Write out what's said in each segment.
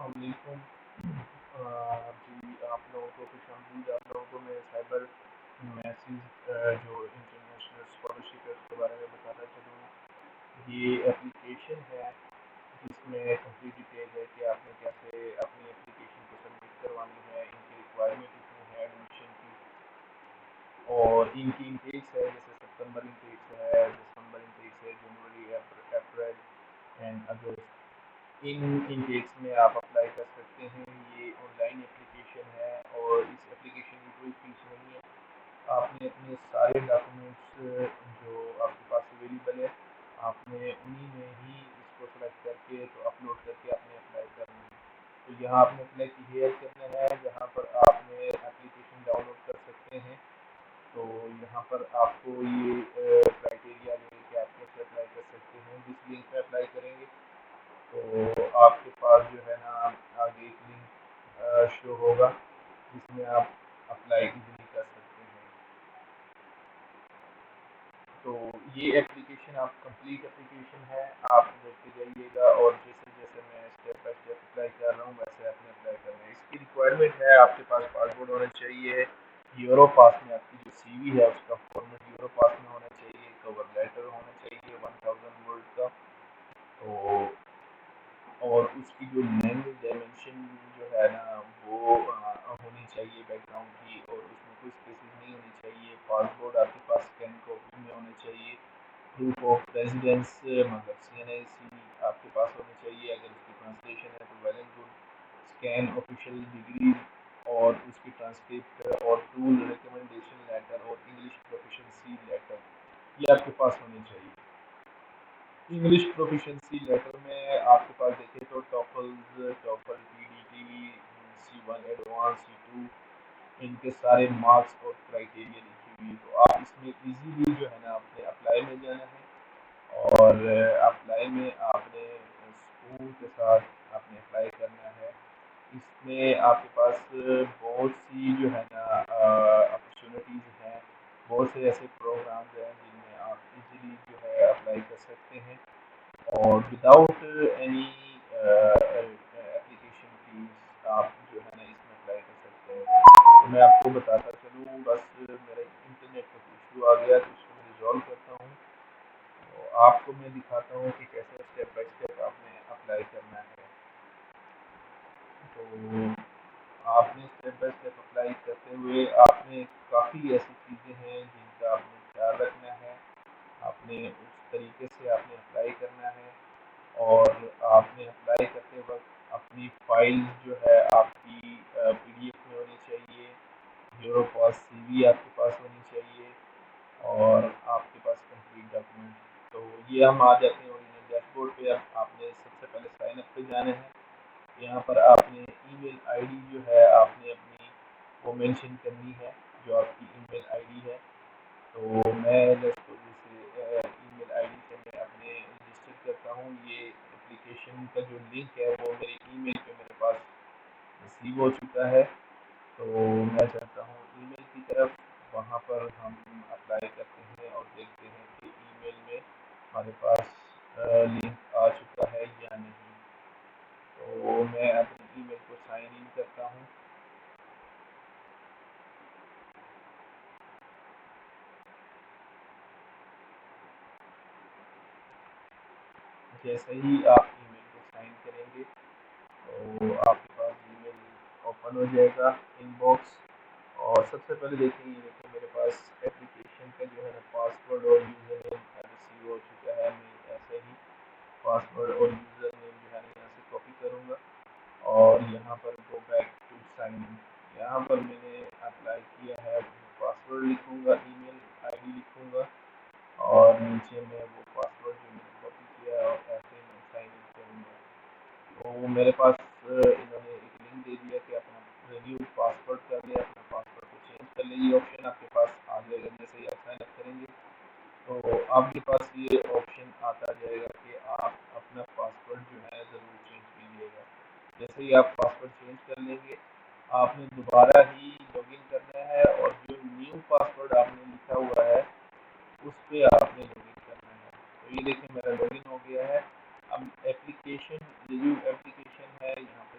السلام علیکم۔ جی آپ لوگوں کو خوش آمدید۔ آپ لوگوں کو میں سائبر میسز جو انٹرنیشنل اسکالرشپ ہے اس کے بارے میں بتاتا چلوں۔ یہ اپلیکیشن ہے جس میں کمپلیٹ ڈیٹیل ہے کہ آپ نے کیسے اپنی اپلیکیشن کو سبمٹ کروانی ہے، ان کی ریکوائرمنٹ کتنی ہے ایڈمیشن کی، اور ان کی انٹیکس ہے جیسے ستمبر انٹیکس ہے، دسمبر انٹیکس ہے، جنوری، اپریل اینڈ اگست۔ ان انٹیکس میں آپ اپلائی کر سکتے ہیں۔ یہ آن لائن اپلیکیشن ہے اور اس اپلیکیشن کی کوئی فیس نہیں ہے۔ آپ نے اپنے سارے ڈاکومنٹس جو آپ کے پاس اویلیبل ہے، آپ نے انہی میں ہی اس کو سلیکٹ کر کے تو اپلوڈ کر کے آپ نے اپلائی کرنا ہے۔ تو یہاں آپ نے سلیکٹ ہیئر کرنا ہے جہاں پر آپ نے اپلیکیشن ڈاؤن لوڈ کر سکتے ہیں۔ تو یہاں پر آپ کو یہ کرائٹیریا دے کہ آپ کیسے اپلائی کر سکتے ہیں۔ جس لنک پہ اپلائی کریں گے تو آپ کے پاس جو ہے نا آگے ایک لنک شو ہوگا جس میں آپ اپلائی ایزیلی کر سکتے ہیں۔ تو یہ اپلیکیشن آپ کمپلیٹ اپلیکیشن ہے، آپ دیکھتے جائیے گا اور جیسے جیسے میں اسٹیپ بائی اسٹیپ اپلائی کر رہا ہوں ویسے آپ نے اپلائی کرنا ہے۔ اس کی ریکوائرمنٹ ہے آپ کے پاس پاسپورٹ ہونا چاہیے، یورو پاس میں آپ کی جو سی وی ہے اس کا فارمیٹ یورو پاس میں ہونا چاہیے، کور لیٹر ہونا چاہیے 1000 ورڈ کا، تو اور اس کی جو لینگویج ڈائمینشن جو ہے نا وہ ہونی چاہیے بیک گراؤنڈ کی، اور اس میں کوئی اسپیسز نہیں ہونی چاہیے۔ پاسپورٹ آپ کے پاس اسکین کاپی میں ہونا چاہیے۔ پروف آف ریزیڈنس مطلب سی این آئی سی آپ کے پاس ہونی چاہیے، اگر اس کی ٹرانسلیشن ہے تو well and good. Scan official degree اور اس کی ٹرانسکرپٹ اور ٹول ریکمنڈیشن لیٹر اور انگلش پروفیشنسی لیٹر یہ آپ کے پاس ہونی چاہیے۔ انگلش پروفیشنسی لیٹر میں آپ کے پاس دیکھیں تو TOEFL P D T C1 advance C2 ان کے سارے مارکس اور کرائٹیریا لکھی ہوئی، تو آپ اس میں ایزیلی جو ہے نا آپ نے اپلائی میں جانا ہے، اور اپلائی میں آپ نے سکون کے ساتھ آپ نے اپلائی کرنا ہے۔ اس میں آپ کے پاس بہت سی جو ہے نا اپرچونیٹیز ہیں، بہت سے ایسے پروگرامز ہیں جن میں آپ ایزیلی جو ہے اپلائی کر سکتے ہیں اور وداؤٹ اینی اپلیکیشن فیس آپ جو ہے نا اس میں اپلائی کر سکتے ہیں۔ تو میں آپ کو بتاتا چلوں، بس میرا انٹرنیٹ کا ایشو آ گیا تو اس کو میں ریزالو کرتا ہوں، تو آپ کو میں دکھاتا ہوں کہ کیسے اسٹیپ بائی اسٹیپ آپ نے اپلائی کرنا ہے۔ تو آپ نے اسٹیپ بائی اسٹیپ اپلائی کرتے ہوئے آپ نے کافی ایسی چیزیں ہیں جن کا آپ نے خیال رکھنا ہے۔ آپ نے اس طریقے سے آپ نے اپلائی کرنا ہے، اور آپ نے اپلائی کرتے وقت اپنی فائل جو ہے آپ کی PDF میں ہونی چاہیے، یورو پاس سی وی آپ کے پاس ہونی چاہیے، اور آپ کے پاس کمپلیٹ ڈاکومنٹ۔ تو یہ ہم آ جاتے ہیں اوریجنل ڈیش بورڈ پہ۔ اب آپ نے سب سے پہلے سائن اپ پہ جانا ہے۔ یہاں پر آپ نے ای میل آئی ڈی جو ہے آپ نے اپنی وہ مینشن کرنی ہے جو آپ کی ای میل آئی ڈی ہے۔ تو میں جیسے ای میل آئی ڈی سے میں اپنے رجسٹر کرتا ہوں۔ یہ اپلیکیشن کا جو لنک ہے وہ میری ای میل پہ میرے پاس ریسیو ہو چکا ہے، تو میں چاہتا ہوں ای میل کی طرف، وہاں پر ہم اپلائی کرتے ہیں اور دیکھتے ہیں کہ ای میل میں ہمارے پاس لنک آ چکا ہے یا نہیں۔ تو میں اپنی ای میل کو سائن ان کرتا ہوں۔ جیسے ہی آپ ای میل کو سائن کریں گے تو آپ کے پاس ای میل اوپن ہو جائے گا ان باکس، اور سب سے پہلے دیکھیں یہ کہ میرے پاس اپلیکیشن کا جو ہے نا پاسورڈ اور یوزر نیم ریسیو ہو چکا ہے۔ میں ایسے ہی پاسورڈ اور یوزر نیم جو ہے نا یہاں سے کاپی کروں گا اور یہاں پر go back to sign in, یہاں پر میں نے اپلائی کیا ہے، پاسورڈ لکھوں گا، ای میل آئی ڈی لکھوں گا، اور نیچے میں وہ پاسورڈ جو میں نے کاپی کیا ہے اور ایسے میں سائن ان کروں گا۔ تو میرے پاس انہوں نے ایک لنک دے دیا کہ اپنا ریویو پاسورڈ کر لیں، اپنا پاسورڈ کو چینج کر لیں۔ یہ آپشن آپ کے پاس آ جائے گا جیسے ہی آپ سائن اپ کریں گے، تو آپ کے پاس یہ آپشن آتا جائے گا کہ آپ اپنا پاسورڈ جو ہے ضرور چینج کیجیے گا۔ جیسے ہی آپ پاسورڈ چینج کر لیں گے، آپ نے دوبارہ ہی لاگ ان کرنا ہے، اور جو نیو پاسورڈ آپ نے لکھا ہوا ہے اس پہ آپ نے لاگ ان کرنا ہے۔ تو یہ دیکھیں میرا لاگ ان ہو گیا ہے۔ اب ایپلیکیشن ریویو ایپلیکیشن ہے، یہاں پہ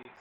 1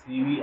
CV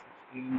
16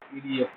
PDF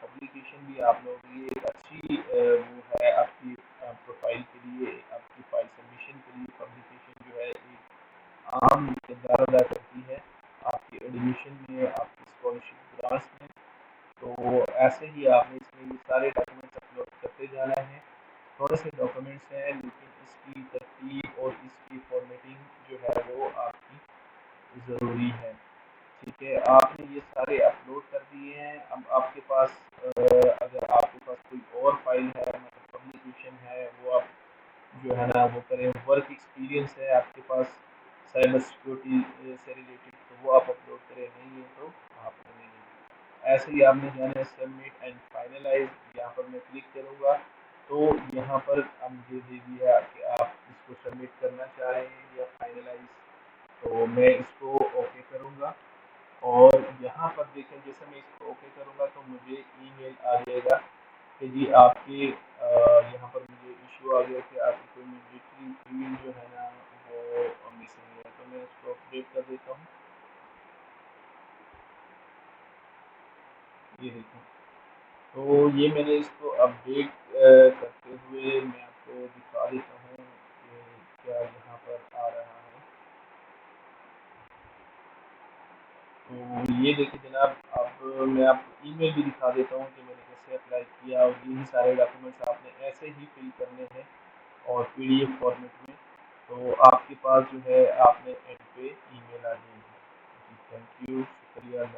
پبلیکیشن بھی آپ لوگوں کے لیے ایک اچھی وہ ہے آپ کی پروفائل کے لیے، آپ کی فائل سبمیشن کے لیے پبلیکیشن جو ہے ایک اہم کردار ادا کرتی ہے آپ کی ایڈمیشن میں، آپ کی اسکالرشپ گرانٹس میں۔ تو ایسے ہی آپ نے اس میں یہ سارے ڈاکومنٹس اپلوڈ کرتے جانا ہے۔ تھوڑے سے ڈاکومنٹس ہیں لیکن اس کی ترتیب اور اس کی فارمیٹنگ جو ہے وہ آپ کی ضروری ہے۔ ٹھیک ہے، آپ نے یہ سارے اپلوڈ کر دیے ہیں۔ اب آپ کے پاس اگر آپ کے پاس کوئی اور فائل ہے، مطلب پبلیکیشن ہے، وہ آپ جو ہے نا وہ کریں، ورک ایکسپیرینس ہے آپ کے پاس سائبر سیکورٹی سے ریلیٹڈ، تو وہ آپ اپلوڈ کریں، نہیں ہے تو آپ کریں گے۔ ایسے ہی آپ نے جانا ہے سبمٹ اینڈ فائنلائز، یہاں پر میں کلک کروں گا تو یہاں پر ہم مجھے دے دیا کہ آپ اس کو سبمٹ کرنا چاہ رہے ہیں یا فائنلائز، تو میں اس کو اوکے کروں گا۔ اور یہاں پر دیکھیں جیسے میں اس کو اوکے کروں گا تو مجھے ای میل آ جائے گا کہ جی آپ کی یہاں پر مجھے ایشو آ گیا کہ آپ کی کوئی مینڈیٹری فیلڈ جو ہے نا وہ مسنگ ہے، تو میں اس کو اپڈیٹ کر دیتا ہوں۔ یہ دیکھیں، تو یہ میں نے اس کو اپڈیٹ کرتے ہوئے میں آپ کو دکھا دیتا ہوں کہ کیا یہاں پر آ رہا ہے۔ تو یہ دیکھیں جناب، اب میں آپ کو ای میل بھی دکھا دیتا ہوں کہ میں نے کیسے اپلائی کیا، اور یہی سارے ڈاکومنٹس آپ نے ایسے ہی فل کرنے ہیں اور پی ڈی ایف فارمیٹ میں، تو آپ کے پاس جو ہے آپ نے اینڈ پہ ای میل آ جائے گی۔ تھینک یو، شکریہ۔